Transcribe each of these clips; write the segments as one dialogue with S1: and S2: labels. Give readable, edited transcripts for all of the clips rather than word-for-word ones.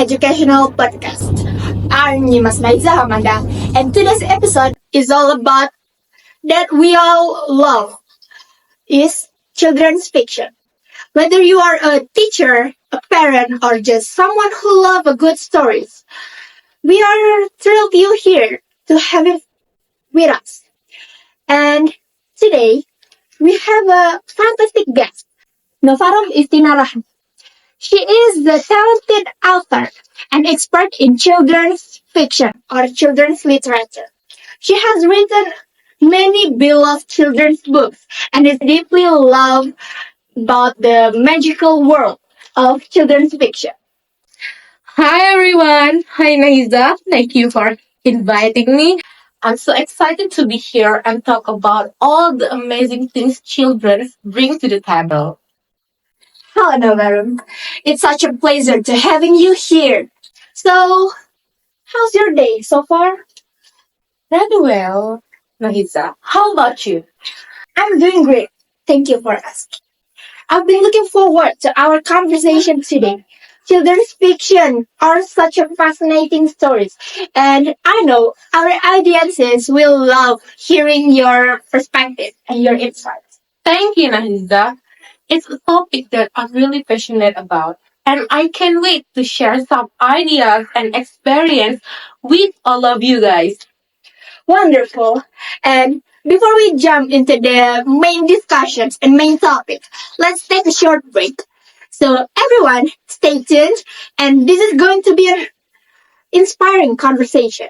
S1: educational podcast. I'm Nimas Maiza Hamada, and today's episode is all about that we all love is children's fiction. Whether you are a teacher, a parent, or just someone who loves a good stories, we are thrilled you're here to have it with us. And today we have a fantastic guest, Novarum Istina. She is the talented author and expert in children's fiction or children's literature. She has written many beloved children's books and is deeply loved about the magical world of children's fiction.
S2: Hi everyone. Hi Naiza. Thank you for inviting me. I'm so excited to be here and talk about all the amazing things children bring to the table.
S1: Hello, Novarum. It's such a pleasure to having you here. So, how's your day so far?
S2: Very well, Naiza. How about you?
S1: I'm doing great. Thank you for asking. I've been looking forward to our conversation today. Children's fiction are such a fascinating stories, and I know our audiences will love hearing your perspective and your insights.
S2: Thank you, Naiza. It's a topic that I'm really passionate about, and I can't wait to share some ideas and experience with all of you guys.
S1: Wonderful. And before we jump into the main discussions and main topics, let's take a short break. So everyone, stay tuned, and this is going to be an inspiring conversation.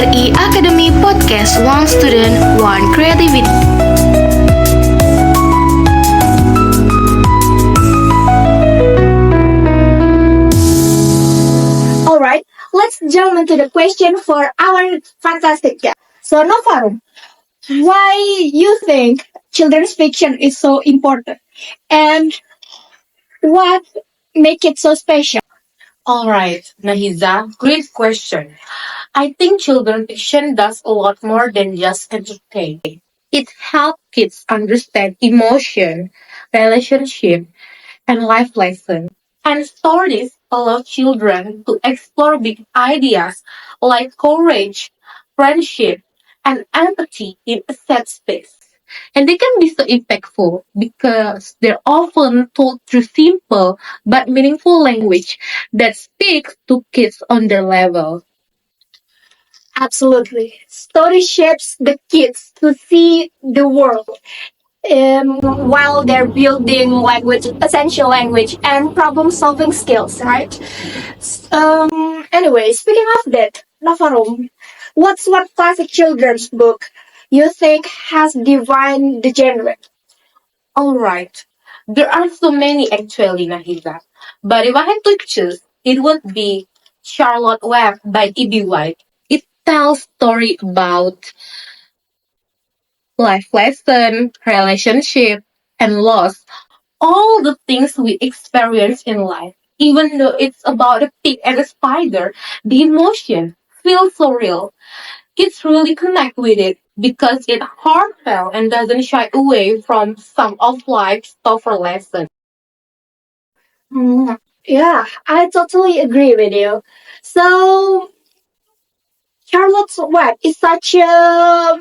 S3: RI Academy Podcast One Student, One Creativity.
S1: All right, let's jump into the question for our fantastic guest. So, Novarum, why you think children's fiction is so important, and what make it so special?
S2: All right, Nahiza, great question. I think children fiction does a lot more than just entertain. It helps kids understand emotion, relationship, and life lessons. And stories allow children to explore big ideas like courage, friendship, and empathy in a safe space. And they can be so impactful because they're often told through simple but meaningful language that speaks to kids on their level.
S1: Absolutely. Story shapes the kids to see the world while they're building language, essential language, and problem solving skills, right? Anyway, speaking of that, Navarum, what's one classic children's book you think has defined the genre?
S2: All right. There are so many actually, Nahida. But if I had to choose, it would be Charlotte Web by E.B. White. It tells story about life lesson, relationship, and loss. All the things we experience in life. Even though it's about a pig and a spider, the emotion feels so real. Kids really connect with it because it's heartfelt and doesn't shy away from some of life's tougher lessons.
S1: Mm, yeah, I totally agree with you. So, Charlotte's Web is such a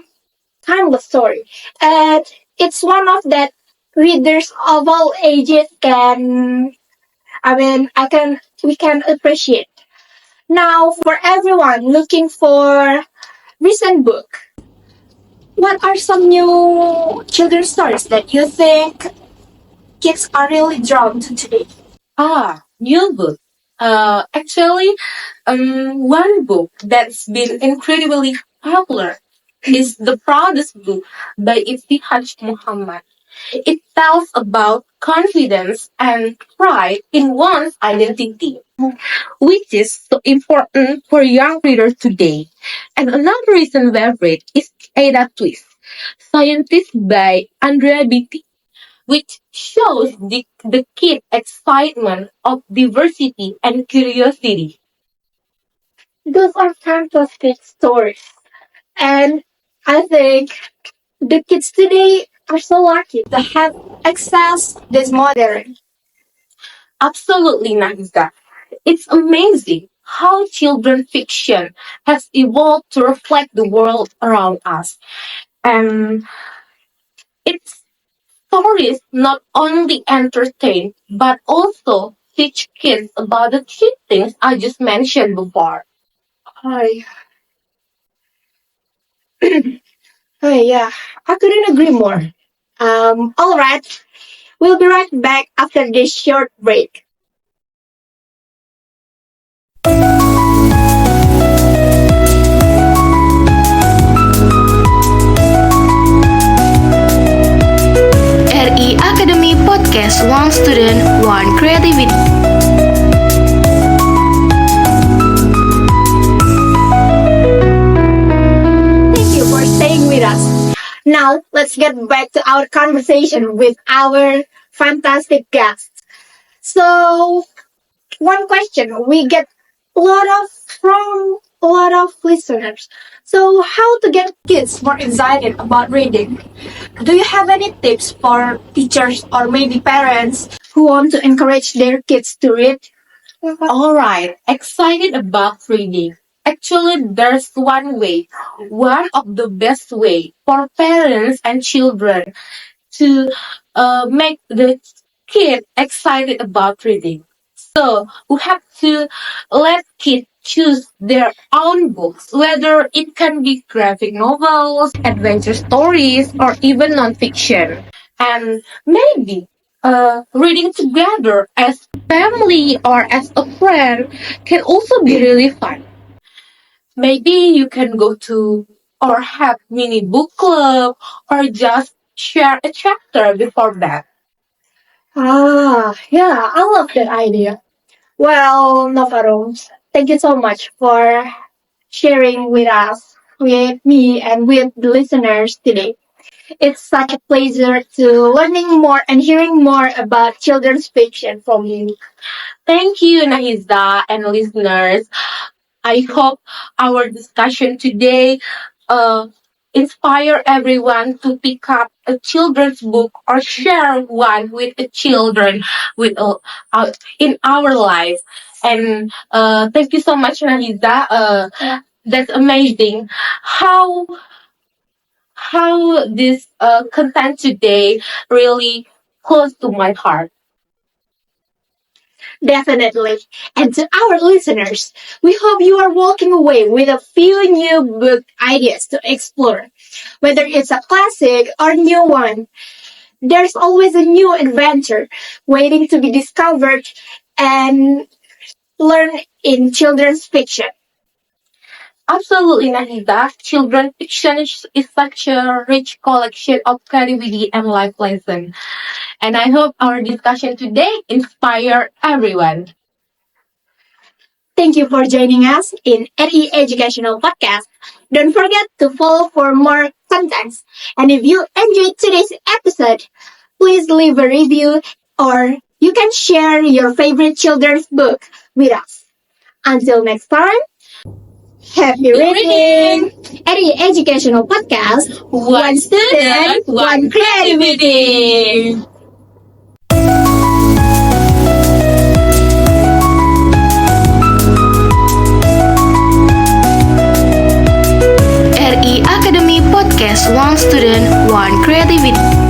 S1: timeless story, and it's one of that readers of all ages can. I can we can appreciate. Now, for everyone looking for recent book, what are some new children's stories that you think kids are really drawn to today?
S2: New book. Actually, one book that's been incredibly popular is The Proudest Book by Ibtihaj Muhammad. It tells about confidence and pride in one's identity, which is so important for young readers today. And another recent favorite is Ada Twist, Scientist by Andrea Beatty, which shows the kid excitement of diversity and curiosity.
S1: Those are fantastic stories, and I think the kids today are so lucky to have access this modern.
S2: Absolutely, Nagisa. It's amazing how children fiction has evolved to reflect the world around us. And its stories not only entertain but also teach kids about the three things I just mentioned before.
S1: Hi. Hey, yeah, I couldn't agree more. All right, we'll be right back after this short break.
S3: RI Academy Podcast One Student, One Creativity.
S1: Thank you for staying with us. Now, let's get back to our conversation with our fantastic guests. So, one question we get a lot of from a lot of listeners. So, how to get kids more excited about reading? Do you have any tips for teachers or maybe parents who want to encourage their kids to read?
S2: All right, excited about reading. Actually, there's one way, one of the best way for parents and children to make the kid excited about reading. So we have to let kids choose their own books, whether it can be graphic novels, adventure stories, or even nonfiction. And maybe reading together as family or as a friend can also be really fun. Maybe you can go to or have mini book club or just share a chapter before that.
S1: Ah, yeah, I love that idea. Well, Navarro, thank you so much for sharing with us, with me, and with the listeners today. It's such a pleasure to learning more and hearing more about children's fiction from you.
S2: Thank you, Nahiza and listeners. I hope our discussion today uh, inspire everyone to pick up a children's book or share one with the children with in our life. And thank you so much, Nahiza. That's amazing. How this content today really close to my heart.
S1: Definitely. And to our listeners, we hope you are walking away with a few new book ideas to explore. Whether it's a classic or new one, there's always a new adventure waiting to be discovered and learned in children's fiction.
S2: Absolutely, Nahida. Children fiction is such a rich collection of creativity and life lessons. And I hope our discussion today inspire everyone.
S1: Thank you for joining us in RE Educational Podcast. Don't forget to follow for more contents. And if you enjoyed today's episode, please leave a review or you can share your favorite children's book with us. Until next time, happy reading! RE Educational Podcast, one student, one creativity.
S3: RI Academy Podcast One Student, One Creativity.